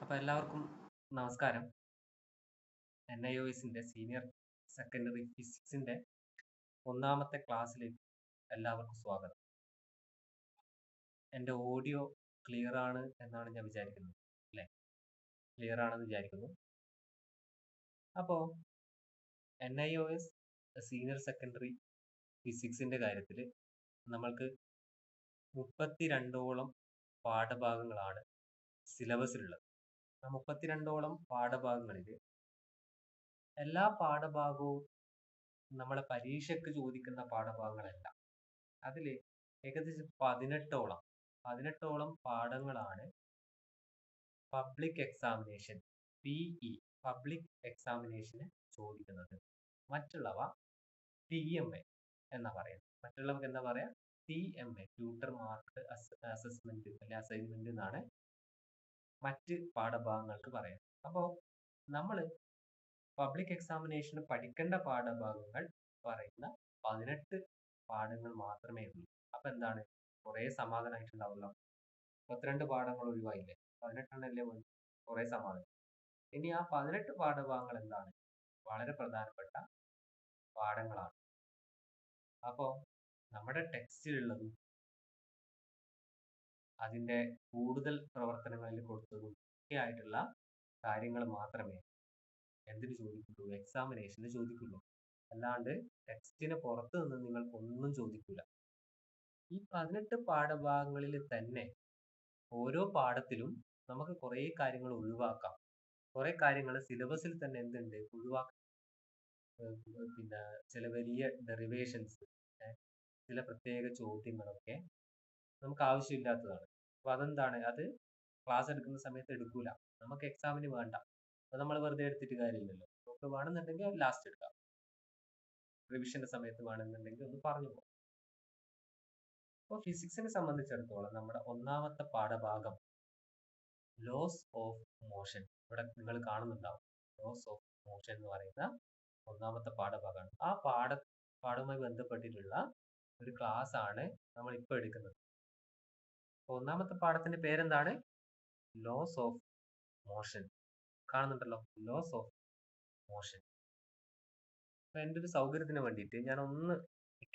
അപ്പോൾ എല്ലാവർക്കും നമസ്കാരം. NIOSന്റെ സീനിയർ സെക്കൻഡറി ഫിസിക്സിന്റെ ഒന്നാമത്തെ ക്ലാസ്സിലേക്ക് എല്ലാവർക്കും സ്വാഗതം. എൻ്റെ ഓഡിയോ ക്ലിയർ ആണ് എന്നാണ് ഞാൻ വിചാരിക്കുന്നത്, അല്ലേ? ക്ലിയർ ആണെന്ന് വിചാരിക്കുന്നു. അപ്പോൾ NIOS സീനിയർ സെക്കൻഡറി ഫിസിക്സിന്റെ കാര്യത്തിൽ നമ്മൾക്ക് 32ഓളം പാഠഭാഗങ്ങളാണ് സിലബസിലുള്ളത്. ആ 32ഓളം പാഠഭാഗങ്ങളിൽ എല്ലാ പാഠഭാഗവും നമ്മളെ പരീക്ഷയ്ക്ക് ചോദിക്കുന്ന പാഠഭാഗങ്ങളല്ല. അതിൽ ഏകദേശം 18ഓളം പാഠങ്ങളാണ് പബ്ലിക് എക്സാമിനേഷൻ PE പബ്ലിക് എക്സാമിനേഷന് ചോദിക്കുന്നത്. മറ്റുള്ളവ TMA എന്നാ പറയുന്നത്. മറ്റുള്ളവർക്ക് എന്താ പറയാ? TMA ട്യൂട്ടർ മാർക്ക് അസസ്മെന്റ് അല്ലെ അസൈൻമെന്റ് എന്നാണ് മറ്റ് പാഠഭാഗങ്ങൾക്ക് പറയാം. അപ്പോൾ നമ്മൾ പബ്ലിക് എക്സാമിനേഷന് പഠിക്കേണ്ട പാഠഭാഗങ്ങൾ പറയുന്ന 18 പാഠങ്ങൾ മാത്രമേ ഉള്ളൂ. അപ്പൊ എന്താണ്, കുറെ സമാധാനമായിട്ടുണ്ടാവല്ലോ. 32 പാഠങ്ങൾ ഒഴിവായില്ലേ, 18 അല്ലേ മതി, കുറെ സമാധാനം. ഇനി ആ 18 പാഠഭാഗങ്ങൾ എന്താണ്? വളരെ പ്രധാനപ്പെട്ട പാഠങ്ങളാണ്. അപ്പോ നമ്മുടെ ടെക്സ്റ്റിലുള്ളതും അതിന്റെ കൂടുതൽ പ്രവർത്തനങ്ങളിൽ കൊടുത്തതും ഒക്കെ ആയിട്ടുള്ള കാര്യങ്ങൾ മാത്രമേ എന്തിനു ചോദിക്കുള്ളൂ? എക്സാമിനേഷന് ചോദിക്കുള്ളൂ. അല്ലാണ്ട് ടെക്സ്റ്റിന് പുറത്ത് നിന്ന് നിങ്ങൾക്ക് ഒന്നും ചോദിക്കില്ല. ഈ 18 പാഠഭാഗങ്ങളിൽ തന്നെ ഓരോ പാഠത്തിലും നമുക്ക് കുറെ കാര്യങ്ങൾ ഒഴിവാക്കാം. കുറെ കാര്യങ്ങൾ സിലബസിൽ തന്നെ എന്തുണ്ട്, ഒഴിവാക്കാം. പിന്നെ ചില വലിയ ഡെറിവേഷൻസ്, ചില പ്രത്യേക ചോദ്യങ്ങളൊക്കെ നമുക്ക് ആവശ്യമില്ലാത്തതാണ്. അപ്പൊ അതെന്താണ്, അത് ക്ലാസ് എടുക്കുന്ന സമയത്ത് എടുക്കൂല, നമുക്ക് എക്സാമിന് വേണ്ട. അപ്പൊ നമ്മൾ വെറുതെ എടുത്തിട്ട് കാര്യമില്ലല്ലോ. നമുക്ക് വേണമെന്നുണ്ടെങ്കിൽ അത് ലാസ്റ്റ് എടുക്കാം. റിവിഷന്റെ സമയത്ത് വേണമെന്നുണ്ടെങ്കിൽ ഒന്ന് പറഞ്ഞു പോകും. അപ്പോൾ ഫിസിക്സിനെ സംബന്ധിച്ചിടത്തോളം നമ്മുടെ ഒന്നാമത്തെ പാഠഭാഗം ലോസ് ഓഫ് മോഷൻ, ഇവിടെ നിങ്ങൾ കാണുന്നുണ്ടാവും. ലോസ് ഓഫ് മോഷൻ എന്ന് പറയുന്ന ഒന്നാമത്തെ പാഠഭാഗമാണ്. ആ പാഠവുമായി ബന്ധപ്പെട്ടിട്ടുള്ള ഒരു ക്ലാസ് ആണ് നമ്മൾ ഇപ്പൊ എടുക്കുന്നത്. ഒന്നാമത്തെ പാഠത്തിന്റെ പേരെന്താണ്? Laws of motion. കാണുന്നുണ്ടല്ലോ, ലോസ് ഓഫ് മോഷൻ. അപ്പൊ എൻ്റെ ഒരു സൗകര്യത്തിന് വേണ്ടിയിട്ട് ഞാൻ ഒന്ന്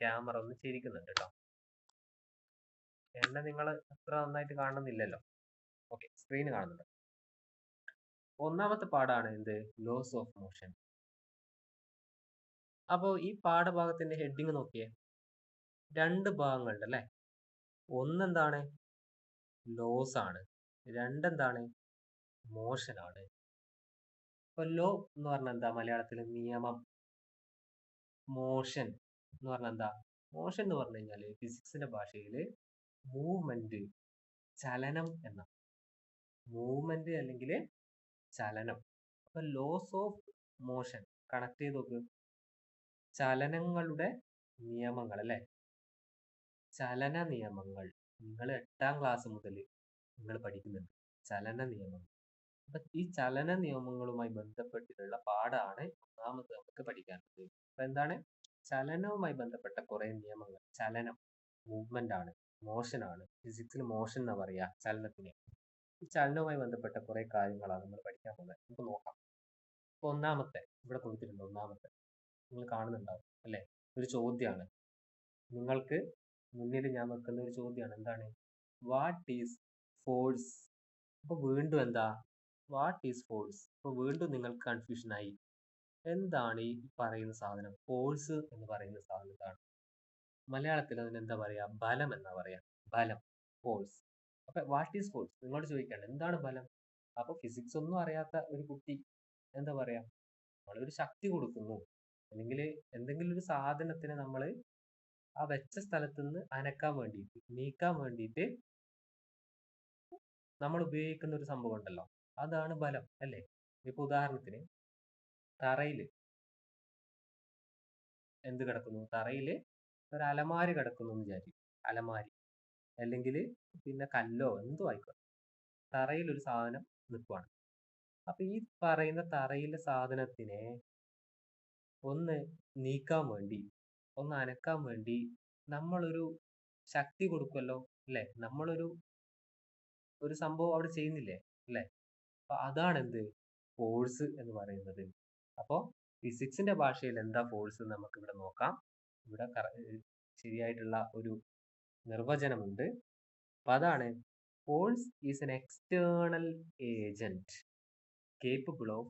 ക്യാമറ ഒന്ന് ചെരിക്കുന്നുണ്ട് കേട്ടോ. എന്നെ നിങ്ങൾ അത്ര നന്നായിട്ട് കാണുന്നില്ലല്ലോ. ഓക്കെ, സ്ക്രീന് കാണുന്നുണ്ട്. ഒന്നാമത്തെ പാഠാണ് എന്ത്? Laws of motion. അപ്പോ ഈ പാഠഭാഗത്തിന്റെ ഹെഡിങ് നോക്കിയേ. 2 ഭാഗങ്ങളുണ്ട് അല്ലെ. ഒന്നെന്താണ്? ലോസ് ആണ്. രണ്ടെന്താണ്? മോഷൻ ആണ്. അപ്പൊ ലോ എന്ന് പറഞ്ഞാൽ എന്താ? മലയാളത്തിൽ നിയമം. മോഷൻ എന്ന് പറഞ്ഞാൽ എന്താ? മോഷൻ എന്ന് പറഞ്ഞു കഴിഞ്ഞാല് ഫിസിക്സിന്റെ ഭാഷയിൽ മൂവ്മെന്റ്, ചലനം എന്ന. മൂവ്മെന്റ് അല്ലെങ്കിൽ ചലനം. അപ്പൊ ലോസ് ഓഫ് മോഷൻ കണക്ട് ചെയ്ത് നോക്ക്. ചലനങ്ങളുടെ നിയമങ്ങൾ അല്ലെ. ചലന നിയമങ്ങൾ നിങ്ങൾ 8ാം ക്ലാസ് മുതൽ നിങ്ങൾ പഠിക്കുന്നുണ്ട്, ചലന നിയമങ്ങൾ. അപ്പൊ ഈ ചലന നിയമങ്ങളുമായി ബന്ധപ്പെട്ടിട്ടുള്ള പാഠമാണ് ഒന്നാമത് നമുക്ക് പഠിക്കാനുള്ളത്. അപ്പൊ എന്താണ്? ചലനവുമായി ബന്ധപ്പെട്ട കുറെ നിയമങ്ങൾ. ചലനം മൂവ്മെന്റ് ആണ്, മോഷൻ ആണ്. ഫിസിക്സിൽ മോഷൻ എന്നാ പറയാ ചലനത്തിന്. ഈ ചലനവുമായി ബന്ധപ്പെട്ട കുറെ കാര്യങ്ങളാണ് നമ്മൾ പഠിക്കാൻ പോകുന്നത്. നമുക്ക് നോക്കാം. അപ്പൊ ഒന്നാമത്തെ ഇവിടെ കൊടുത്തിട്ടുണ്ട്. ഒന്നാമത്തെ നിങ്ങൾ കാണുന്നുണ്ടാവും അല്ലെ, ഒരു ചോദ്യമാണ്. നിങ്ങൾക്ക് മുന്നിൽ ഞാൻ വെക്കുന്ന ഒരു ചോദ്യമാണ്. എന്താണ്? What is force? അപ്പൊ വീണ്ടും എന്താ? What is force? അപ്പൊ വീണ്ടും നിങ്ങൾക്ക് കൺഫ്യൂഷൻ ആയി. എന്താണ് ഈ പറയുന്ന സാധനം? ഫോഴ്സ് എന്ന് പറയുന്ന സാധനം എന്താണ്? മലയാളത്തിൽ അതിന് എന്താ പറയാ? ബലം എന്നാ പറയാ. ബലം, ഫോഴ്സ്. അപ്പൊ വാട്ട് ഈസ് ഫോഴ്സ്? നിങ്ങളോട് ചോദിക്കാണ് എന്താണ് ബലം. അപ്പൊ ഫിസിക്സ് ഒന്നും അറിയാത്ത ഒരു കുട്ടി എന്താ പറയാ? നമ്മളൊരു ശക്തി കൊടുക്കുന്നു, അല്ലെങ്കിൽ എന്തെങ്കിലും ഒരു സാധനത്തിന് നമ്മൾ ആ വെച്ച സ്ഥലത്ത് നിന്ന് അനക്കാൻ വേണ്ടിയിട്ട്, നീക്കാൻ വേണ്ടിയിട്ട് നമ്മൾ ഉപയോഗിക്കുന്ന ഒരു സംഭവം ഉണ്ടല്ലോ, അതാണ് ബലം അല്ലേ. ഇപ്പൊ ഉദാഹരണത്തിന് തറയില് എന്ത് കിടക്കുന്നു? തറയില് ഒരു അലമാരി കിടക്കുന്നു എന്ന് വിചാരിക്കും. അലമാരി അല്ലെങ്കിൽ പിന്നെ കല്ലോ എന്തോ ആയിക്കോട്ടെ. തറയിൽ ഒരു സാധനം നിൽക്കുവാണ്. അപ്പൊ ഈ പറയുന്ന തറയിലെ സാധനത്തിനെ ഒന്ന് നീക്കാൻ വേണ്ടി, ഒന്ന് അനക്കാൻ വേണ്ടി നമ്മളൊരു ശക്തി കൊടുക്കുമല്ലോ അല്ലെ. നമ്മളൊരു സംഭവം അവിടെ ചെയ്യുന്നില്ലേ അല്ലെ. അപ്പൊ അതാണ് എന്ത് ഫോഴ്സ് എന്ന് പറയുന്നത്. അപ്പോൾ ഫിസിക്സിന്റെ ഭാഷയിൽ എന്താ ഫോഴ്സ് നമുക്ക് ഇവിടെ നോക്കാം. ഇവിടെ ശരിയായിട്ടുള്ള ഒരു നിർവചനമുണ്ട്. അപ്പൊ അതാണ് force is an external agent capable of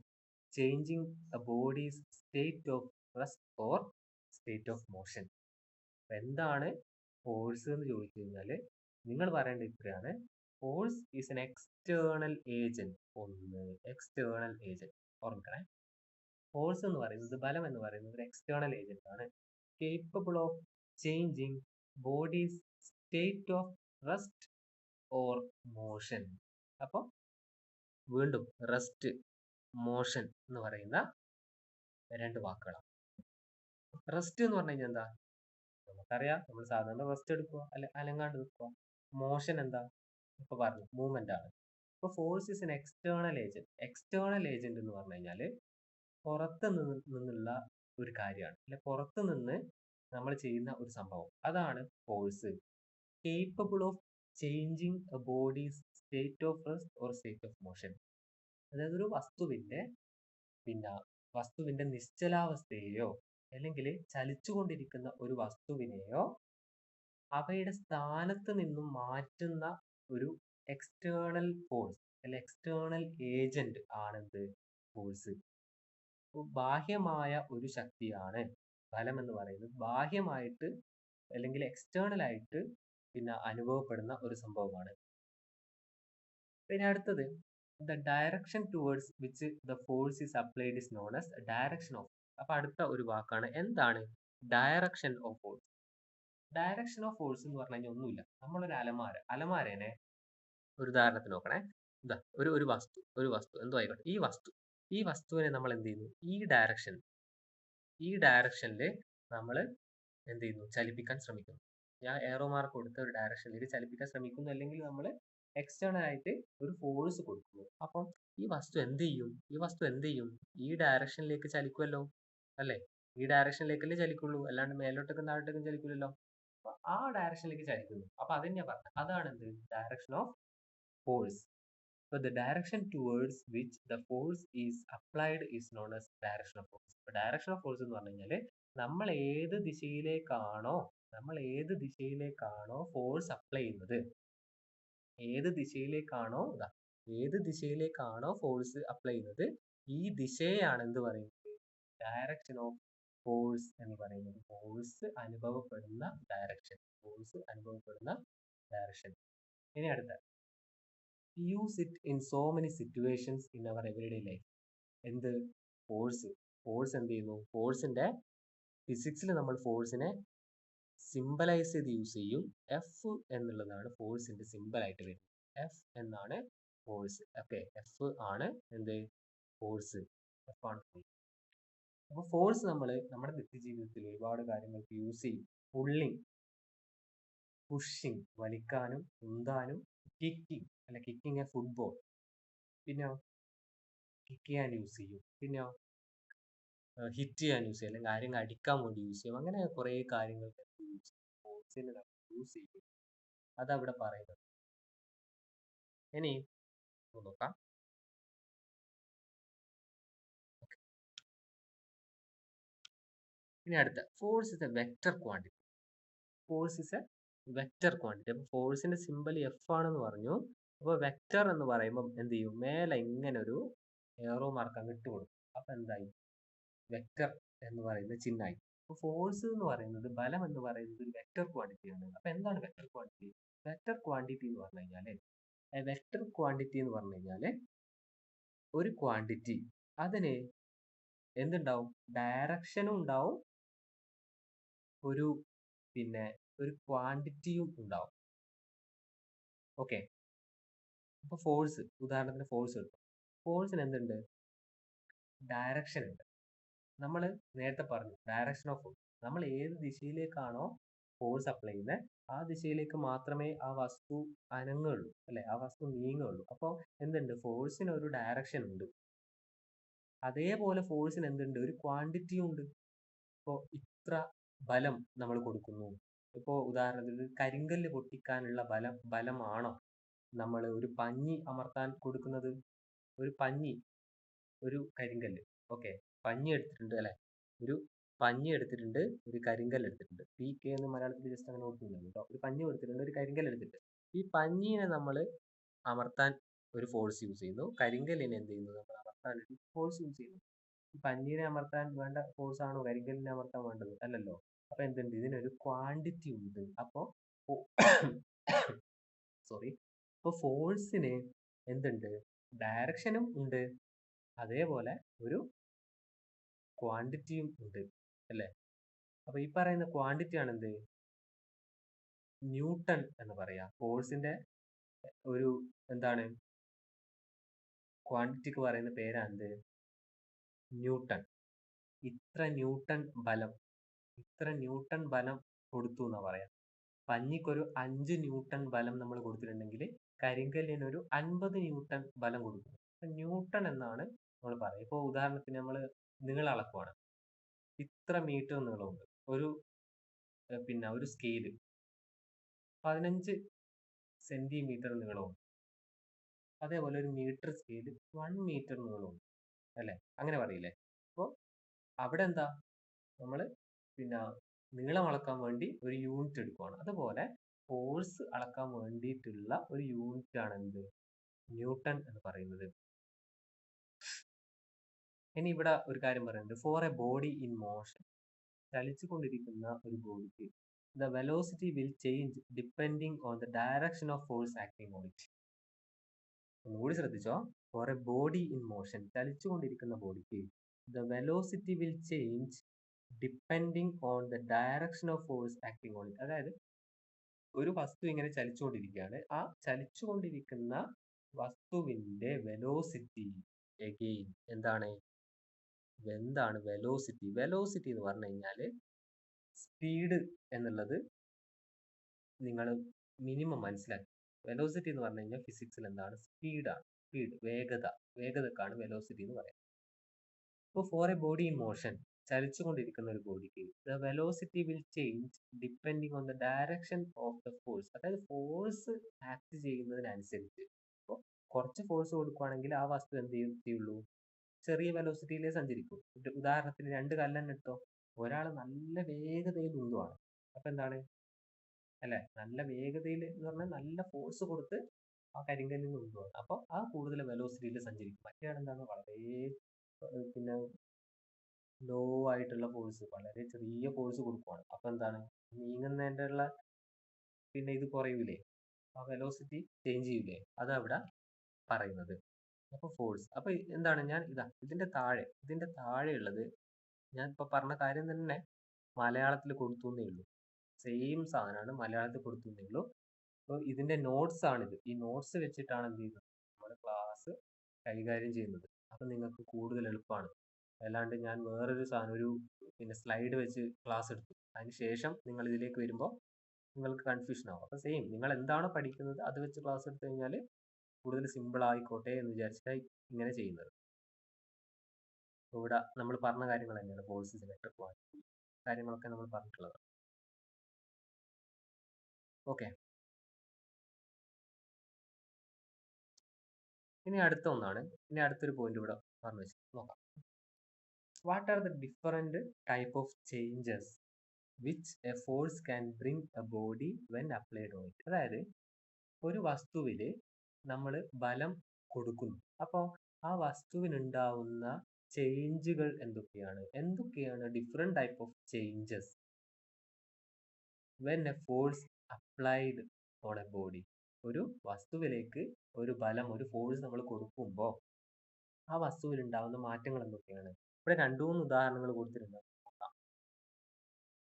changing a body's state of rest or state of motion. അപ്പൊ എന്താണ് ഫോഴ്സ് എന്ന് ചോദിച്ചു കഴിഞ്ഞാൽ നിങ്ങൾ പറയേണ്ടത് ഇത്രയാണ്. Force is an external agent. ഒന്ന് എക്സ്റ്റേണൽ ഏജന്റ് ഓർമ്മിക്കണേ. ഫോഴ്സ് എന്ന് പറയുന്നത്, ബലം എന്ന് പറയുന്നത് ഒരു എക്സ്റ്റേണൽ ഏജന്റ് ആണ്. Capable of changing bodies state of rest or motion. അപ്പോൾ വീണ്ടും റെസ്റ്റ്, മോഷൻ എന്ന് പറയുന്ന രണ്ട് വാക്കുകളാണ്. റെസ്റ്റ് എന്ന് പറഞ്ഞു കഴിഞ്ഞാൽ എന്താ? നമുക്കറിയാം, നമ്മൾ സാധാരണ റെസ്റ്റ് എടുക്കുക, അല്ലെ അനങ്ങാണ്ട് നിൽക്കുക. മോഷൻ എന്താ? ഇപ്പൊ പറഞ്ഞു, മൂവ്മെന്റ് ആണ്. ഇപ്പൊ force is an external agent. External agent എന്ന് പറഞ്ഞു കഴിഞ്ഞാൽ പുറത്ത് നിന്നുള്ള ഒരു കാര്യമാണ്, അല്ലെ പുറത്ത് നിന്ന് നമ്മൾ ചെയ്യുന്ന ഒരു സംഭവം, അതാണ് force. Capable of changing A bodies state of rest or state of motion. അതായത് ഒരു വസ്തുവിന്റെ നിശ്ചലാവസ്ഥയെയോ അല്ലെങ്കിൽ ചലിച്ചുകൊണ്ടിരിക്കുന്ന ഒരു വസ്തുവിനെയോ അവയുടെ സ്ഥാനത്ത് നിന്നും മാറ്റുന്ന ഒരു എക്സ്റ്റേണൽ ഫോഴ്സ് അല്ലെ എക്സ്റ്റേണൽ ഏജന്റ് ആണെന്ത്? ഫോഴ്സ്. ബാഹ്യമായ ഒരു ശക്തിയാണ് ബലം എന്ന് പറയുന്നത്. ബാഹ്യമായിട്ട് അല്ലെങ്കിൽ എക്സ്റ്റേണൽ ആയിട്ട് അനുഭവപ്പെടുന്ന ഒരു സംഭവമാണ്. പിന്നെ അടുത്തത്, the direction towards which the force is applied is known as direction of. അപ്പൊ അടുത്ത ഒരു വാക്കാണ്, എന്താണ് direction of force? Direction of force എന്ന് പറഞ്ഞു കഴിഞ്ഞാൽ ഒന്നുമില്ല. നമ്മളൊരു അലമാരേനെ ഒരു ഉദാഹരണത്തിന് നോക്കണേ. ഇതാ ഒരു വസ്തു എന്തോ ആയിക്കോട്ടെ, ഈ വസ്തുവിനെ നമ്മൾ എന്ത് ചെയ്യുന്നു? ഈ ഡയറക്ഷനിൽ നമ്മൾ എന്ത് ചെയ്യുന്നു? ചലിപ്പിക്കാൻ ശ്രമിക്കുന്നു. ഞാൻ ഏറോ മാർക്ക് കൊടുത്ത ഒരു ഡയറക്ഷനിലേക്ക് ചലിപ്പിക്കാൻ ശ്രമിക്കുന്നു, അല്ലെങ്കിൽ നമ്മൾ എക്സ്റ്റേണൽ ആയിട്ട് ഒരു ഫോഴ്സ് കൊടുക്കുന്നു. അപ്പം ഈ വസ്തു എന്ത് ചെയ്യും? ഈ ഡയറക്ഷനിലേക്ക് ചലിക്കുമല്ലോ, അല്ലെ? ഈ ഡയറക്ഷനിലേക്കല്ലേ ചലിക്കുള്ളൂ, അല്ലാണ്ട് മേലോട്ടേക്കും താഴോട്ടേക്കും ചലിക്കില്ലല്ലോ. അപ്പൊ ആ ഡയറക്ഷനിലേക്ക് ചലിക്കുന്നു. അപ്പൊ അതെന്നെ പറഞ്ഞത്, അതാണ് എന്ത്? Direction of force. So the direction towards which the force is applied is known as direction of force. അപ്പൊ direction of force എന്ന് പറഞ്ഞു കഴിഞ്ഞാൽ നമ്മൾ ഏത് ദിശയിലേക്കാണോ ഫോഴ്സ് അപ്ലൈ ചെയ്യുന്നത്, ഏത് ദിശയിലേക്കാണോ ഫോഴ്സ് അപ്ലൈ ചെയ്യുന്നത്, ഈ ദിശയാണ് എന്ത് പറയുന്നത്? ഡയറക്ഷൻ ഓഫ് ഫോഴ്സ് എന്ന് പറയുന്നത്. ഫോഴ്സ് അനുഭവപ്പെടുന്ന ഡയറക്ഷൻ. ഇനി അടുത്ത, use it in so many situations in our everyday life. എന്ത്? ഫോഴ്സ് എന്ത് ചെയ്യുന്നു? ഫോഴ്സിന്റെ ഫിസിക്സിൽ നമ്മൾ ഫോഴ്സിനെ സിംബലൈസ് ചെയ്ത് യൂസ് ചെയ്യും. എഫ് എന്നുള്ളതാണ് ഫോഴ്സിന്റെ സിമ്പിൾ ആയിട്ട് വരുന്നത്. എഫ് എന്നാണ് ഫോഴ്സ്. ഓക്കെ, എഫ് ആണ് എന്ത്? ഫോഴ്സ്. എഫ് ആണ് ഫോഴ്സ്. അപ്പൊ ഫോഴ്സ് നമ്മൾ നമ്മുടെ നിത്യജീവിതത്തിൽ ഒരുപാട് കാര്യങ്ങൾക്ക് യൂസ് ചെയ്യും. പുള്ളിങ്, പുഷിങ്, വലിക്കാനും ഉന്താനും, കിക്കിങ് എ ഫുട്ബോൾ, പിന്നെ കിക്ക് ചെയ്യാൻ യൂസ് ചെയ്യും, പിന്നെ ഹിറ്റ് ചെയ്യാൻ യൂസ് ചെയ്യും, അല്ലെങ്കിൽ ആരെങ്കിലും അടിക്കാൻ വേണ്ടി യൂസ് ചെയ്യും. അങ്ങനെ കുറെ കാര്യങ്ങൾ യൂസ് ചെയ്യും. അതവിടെ പറയുന്നത്. ഇനി നോക്കാം. ഇനി അടുത്ത, force is A vector quantity. അപ്പൊ ഫോഴ്സിന്റെ സിമ്പൽ എഫ് ആണെന്ന് പറഞ്ഞു. അപ്പൊ വെക്റ്റർ എന്ന് പറയുമ്പോൾ എന്ത് ചെയ്യും? മേലെ ഇങ്ങനെ ഒരു ഏറോ മാർക്ക് അങ്ങ് ഇട്ട് കൊടുക്കും. അപ്പൊ എന്തായി? വെക്റ്റർ എന്ന് പറയുന്ന ചിഹ്നമായി. അപ്പൊ ഫോഴ്സ് എന്ന് പറയുന്നത്, ബലം എന്ന് പറയുന്നത് ഒരു വെക്റ്റർ ക്വാണ്ടിറ്റി ആണ്. അപ്പൊ എന്താണ് വെക്റ്റർ ക്വാണ്ടിറ്റി? വെക്റ്റർ ക്വാണ്ടിറ്റി എന്ന് പറഞ്ഞു കഴിഞ്ഞാല് ഒരു ക്വാണ്ടിറ്റി, അതിന് എന്തുണ്ടാവും? ഡയറക്ഷനും ഉണ്ടാവും, ഒരു ക്വാണ്ടിറ്റിയും ഉണ്ടാവും. ഓക്കെ, അപ്പൊ ഫോഴ്സ്, ഉദാഹരണത്തിന് ഫോഴ്സ് എടുക്കും. ഫോഴ്സിന് എന്തുണ്ട്? ഡയറക്ഷൻ ഉണ്ട്. നമ്മൾ നേരത്തെ പറഞ്ഞു ഡയറക്ഷൻ ഓഫ് ഫോഴ്സ്. നമ്മൾ ഏത് ദിശയിലേക്കാണോ ഫോഴ്സ് അപ്ലൈ ചെയ്യുന്നത്, ആ ദിശയിലേക്ക് മാത്രമേ ആ വസ്തു അനങ്ങുള്ളൂ, അല്ലെ? ആ വസ്തു നീങ്ങുള്ളൂ. അപ്പോൾ എന്തുണ്ട്? ഫോഴ്സിന് ഒരു ഡയറക്ഷൻ ഉണ്ട്. അതേപോലെ ഫോഴ്സിന് എന്തുണ്ട്? ഒരു ക്വാണ്ടിറ്റിയും ഉണ്ട്. ഇപ്പോൾ ഇത്ര ബലം നമ്മൾ കൊടുക്കുന്നു. ഇപ്പോൾ ഉദാഹരണത്തിന് കരിങ്കല്ല് പൊട്ടിക്കാനുള്ള ബലമാണോ നമ്മൾ ഒരു പഞ്ഞി അമർത്താൻ കൊടുക്കുന്നത്? ഒരു പഞ്ഞി, ഒരു കരിങ്കല്ല്. ഓക്കെ, പഞ്ഞി എടുത്തിട്ടുണ്ട് അല്ലെ, ഒരു പഞ്ഞി എടുത്തിട്ടുണ്ട്, ഒരു കരിങ്കല്ല് എടുത്തിട്ടുണ്ട്. PK എന്ന് മലയാളത്തിൽ ജസ്റ്റ് അങ്ങനെ ഓർക്കുന്നുണ്ട് കേട്ടോ. ഒരു പഞ്ഞി എടുത്തിട്ടുണ്ട്, ഒരു കരിങ്കല്ല് എടുത്തിട്ടുണ്ട്. ഈ പഞ്ഞീനെ നമ്മൾ അമർത്താൻ ഒരു ഫോഴ്സ് യൂസ് ചെയ്യുന്നു, കരിങ്കല്ലിനെ എന്ത് ചെയ്യുന്നു, നമ്മൾ അമർത്താൻ ഒരു ഫോഴ്സ് യൂസ് ചെയ്യുന്നു. ഈ പഞ്ഞീനെ അമർത്താൻ വേണ്ട ഫോഴ്സ് ആണോ കരിങ്കല്ലിനെ അമർത്താൻ വേണ്ടത്? അല്ലല്ലോ. അപ്പൊ എന്തുണ്ട്, ഇതിനൊരു ക്വാണ്ടിറ്റി ഉണ്ട്. അപ്പോ സോറി, അപ്പൊ ഫോഴ്സിന് എന്തുണ്ട്, ഡയറക്ഷനും ഉണ്ട്, അതേപോലെ ഒരു ക്വാണ്ടിറ്റിയും ഉണ്ട് അല്ലേ. അപ്പൊ ഈ പറയുന്ന ക്വാണ്ടിറ്റി ആണ് എന്ത്, ന്യൂട്ടൺ എന്ന് പറയാ. ഫോഴ്സിന്റെ ഒരു എന്താണ്, ക്വാണ്ടിറ്റിക്ക് പറയുന്ന പേരാണ് ന്യൂട്ടൺ. ഇത്ര ന്യൂട്ടൺ ബലം, ഇത്ര ന്യൂട്ടൺ ബലം കൊടുത്തു എന്നാ പറയാം. പഞ്ഞിക്കൊരു 5 ന്യൂട്ടൺ ബലം നമ്മൾ കൊടുത്തിട്ടുണ്ടെങ്കിൽ കരിങ്കല്ലിന് ഒരു 50 ന്യൂട്ടൺ ബലം കൊടുക്കും. ന്യൂട്ടൺ എന്നാണ് നമ്മൾ പറയുക. ഇപ്പോൾ ഉദാഹരണത്തിന് നമ്മൾ നീളം അളക്കുവാണ്, ഇത്ര മീറ്റർ നീളമുണ്ട്, ഒരു പിന്നെ ഒരു സ്കെയില് 15 സെന്റിമീറ്റർ നീളമുണ്ട്, അതേപോലെ ഒരു മീറ്റർ സ്കെയില് 1 മീറ്റർ നീളമുണ്ട് അല്ലേ, അങ്ങനെ പറയില്ലേ. അപ്പോൾ അവിടെ എന്താ, നമ്മൾ പിന്നെ നീളം അളക്കാൻ വേണ്ടി ഒരു യൂണിറ്റ് എടുക്കുവാണ്. അതുപോലെ ഫോഴ്സ് അളക്കാൻ വേണ്ടിയിട്ടുള്ള ഒരു യൂണിറ്റ് ആണ് എന്ത്, ന്യൂട്ടൺ എന്ന് പറയുന്നത്. ഇനി ഇവിടെ ഒരു കാര്യം പറയുന്നുണ്ട്, for a body in motion, ചലിച്ചുകൊണ്ടിരിക്കുന്ന ഒരു ബോഡിക്ക് the velocity will change depending on the direction of force acting on it. ഒന്നുകൂടി ശ്രദ്ധിച്ചോ, for a body in motion, ചലിച്ചുകൊണ്ടിരിക്കുന്ന ബോഡിക്ക് the velocity will change depending on the direction of force acting on it. അതായത് ഒരു വസ്തു ഇങ്ങനെ ചലിച്ചുകൊണ്ടിരിക്കുകയാണ്, ആ ചലിച്ചുകൊണ്ടിരിക്കുന്ന വസ്തുവിന്റെ വെലോസിറ്റി എഗെയിൻ എന്താണ് വെലോസിറ്റി. വെലോസിറ്റി എന്ന് പറഞ്ഞു കഴിഞ്ഞാൽ സ്പീഡ് എന്നുള്ളത് നിങ്ങൾ മിനിമം മനസ്സിലാക്കി. വെലോസിറ്റി എന്ന് പറഞ്ഞു കഴിഞ്ഞാൽ ഫിസിക്സിൽ എന്താണ്, സ്പീഡാണ്. സ്പീഡ്, വേഗതക്കാണ് വെലോസിറ്റി എന്ന് പറയുന്നത്. ഇപ്പോൾ for a body in motion, ചലിച്ചുകൊണ്ടിരിക്കുന്ന ഒരു ബോഡിക്ക് the velocity will change depending on the direction of the force. അതായത് ഫോഴ്സ് ആക്ട് ചെയ്യുന്നതിനനുസരിച്ച്, ഇപ്പോൾ കുറച്ച് ഫോഴ്സ് കൊടുക്കുകയാണെങ്കിൽ ആ വസ്തു എന്ത് ചെയ്യുള്ളൂ, ചെറിയ വെലോസിറ്റിയിലേ സഞ്ചരിക്കും. ഉദാഹരണത്തിന് 2 കല്ലെന്നെ എടുത്തോ, ഒരാൾ നല്ല വേഗതയിൽ ഉന്തുവാണ്, അപ്പൊ എന്താണ് അല്ലെ, നല്ല വേഗതയിൽ എന്ന് പറഞ്ഞാൽ നല്ല ഫോഴ്സ് കൊടുത്ത് ആ കരിങ്കല്ലിൽ ഉന്തുവാണ്, അപ്പൊ ആ കൂടുതൽ വെലോസിറ്റിയിൽ സഞ്ചരിക്കും. മറ്റേ എന്താണ്, വളരെ പിന്നെ ലോ ആയിട്ടുള്ള ഫോഴ്സ്, വളരെ ചെറിയ ഫോഴ്സ് കൊടുക്കുവാണ്, അപ്പൊ എന്താണ് നീങ്ങുന്നതിൻ്റെ ഉള്ള പിന്നെ ഇത് കുറയൂലേ, ആ വെലോസിറ്റി ചേഞ്ച് ചെയ്യൂലേ, അതവിടെ പറയുന്നത്. അപ്പൊ ഫോഴ്സ്, അപ്പൊ എന്താണ്, ഞാൻ ഇതിന്റെ താഴെയുള്ളത് ഞാൻ ഇപ്പൊ പറഞ്ഞ കാര്യം തന്നെ മലയാളത്തിൽ കൊടുത്തു എന്നേ ഉള്ളൂ. സെയിം സാധനമാണ് മലയാളത്തിൽ കൊടുത്തു എന്നേ ഉള്ളൂ. അപ്പോൾ ഇതിന്റെ നോട്ട്സ് ആണിത്. ഈ നോട്ട്സ് വെച്ചിട്ടാണ് എന്ത് ചെയ്യുന്നത്, നമ്മുടെ ക്ലാസ് കൈകാര്യം ചെയ്യുന്നത്. അപ്പൊ നിങ്ങൾക്ക് കൂടുതൽ എളുപ്പമാണ്. അല്ലാണ്ട് ഞാൻ വേറൊരു സാധനം, ഒരു പിന്നെ സ്ലൈഡ് വെച്ച് ക്ലാസ് എടുത്തു, അതിന് ശേഷം നിങ്ങൾ ഇതിലേക്ക് വരുമ്പോൾ നിങ്ങൾക്ക് കൺഫ്യൂഷൻ ആവും. അപ്പൊ സെയിം നിങ്ങൾ എന്താണോ പഠിക്കുന്നത് അത് വെച്ച് ക്ലാസ് എടുത്തു കഴിഞ്ഞാൽ കൂടുതൽ സിമ്പിൾ ആയിക്കോട്ടെ എന്ന് വിചാരിച്ചിട്ടാണ് ഇങ്ങനെ ചെയ്യുന്നത്. ഇവിടെ നമ്മൾ പറഞ്ഞ കാര്യങ്ങൾ തന്നെയാണ്, ഫോഴ്സ്, വെക്ടർ, ക്വാണ്ടിറ്റി കാര്യങ്ങളൊക്കെ നമ്മൾ പറഞ്ഞിട്ടുള്ളത്. ഓക്കെ, ഇനി അടുത്ത ഒന്നാണ്, ഇനി അടുത്തൊരു പോയിന്റ് ഇവിടെ പറഞ്ഞു വെച്ച് നോക്കാം. What are the different type of changes which A force can bring A body when applied on it. അതായത് ഒരു വസ്തുവിൽ നമ്മൾ ബലം കൊടുക്കുന്നു, അപ്പോൾ ആ വസ്തുവിനുണ്ടാവുന്ന ചേഞ്ചുകൾ എന്തൊക്കെയാണ് different type of changes when A force applied on A body. ഒരു വസ്തുവിലേക്ക് ഒരു ബലം, ഒരു ഫോഴ്സ് നമ്മൾ കൊടുക്കുമ്പോൾ ആ വസ്തുവിൽ ഉണ്ടാവുന്ന മാറ്റങ്ങൾ എന്തൊക്കെയാണ്. ഇവിടെ 2-3 ഉദാഹരണങ്ങൾ കൊടുത്തിട്ടുണ്ട്.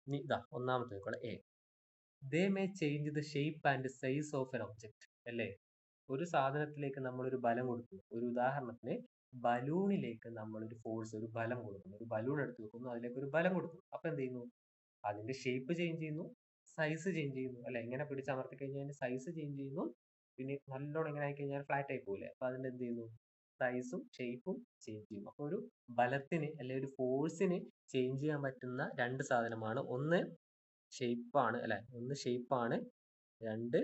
ഇനി ഒന്നാമത്തെ A, they may change the shape and size of N object. അല്ലേ, ഒരു സാധനത്തിലേക്ക് നമ്മൾ ഒരു ബലം കൊടുക്കുന്നു. ഒരു ഉദാഹരണത്തിന് ബലൂണിലേക്ക് നമ്മൾ ഒരു ഫോഴ്സ്, ഒരു ബലം കൊടുക്കുന്നു. ഒരു ബലൂൺ എടുത്ത് വെക്കുന്നു, അതിലേക്ക് ഒരു ബലം കൊടുക്കുന്നു. അപ്പൊ എന്ത് ചെയ്യുന്നു, അതിന്റെ ഷേപ്പ് ചേഞ്ച് ചെയ്യുന്നു, സൈസ് ചേഞ്ച് ചെയ്യുന്നു. അല്ലെ, ഇങ്ങനെ പിടിച്ചമർത്തി കഴിഞ്ഞാൽ അതിന്റെ സൈസ് ചേഞ്ച് ചെയ്യുന്നു. പിന്നെ നല്ലോണം ഇങ്ങനെ ആയി കഴിഞ്ഞാൽ ഫ്ലാറ്റ് ആയി പോകില്ലേ, അപ്പൊ അതിന്റെ എന്ത് ചെയ്യുന്നു, സൈസും ഷേപ്പും ചേഞ്ച് ചെയ്യും. അപ്പൊ ഒരു ബലത്തിന് അല്ലെങ്കിൽ ഒരു ഫോഴ്സിന് ചേഞ്ച് ചെയ്യാൻ പറ്റുന്ന 2 സാധനമാണ്. ഒന്ന് ഷേപ്പാണ് അല്ലെ, ഒന്ന് ഷേപ്പാണ്, 2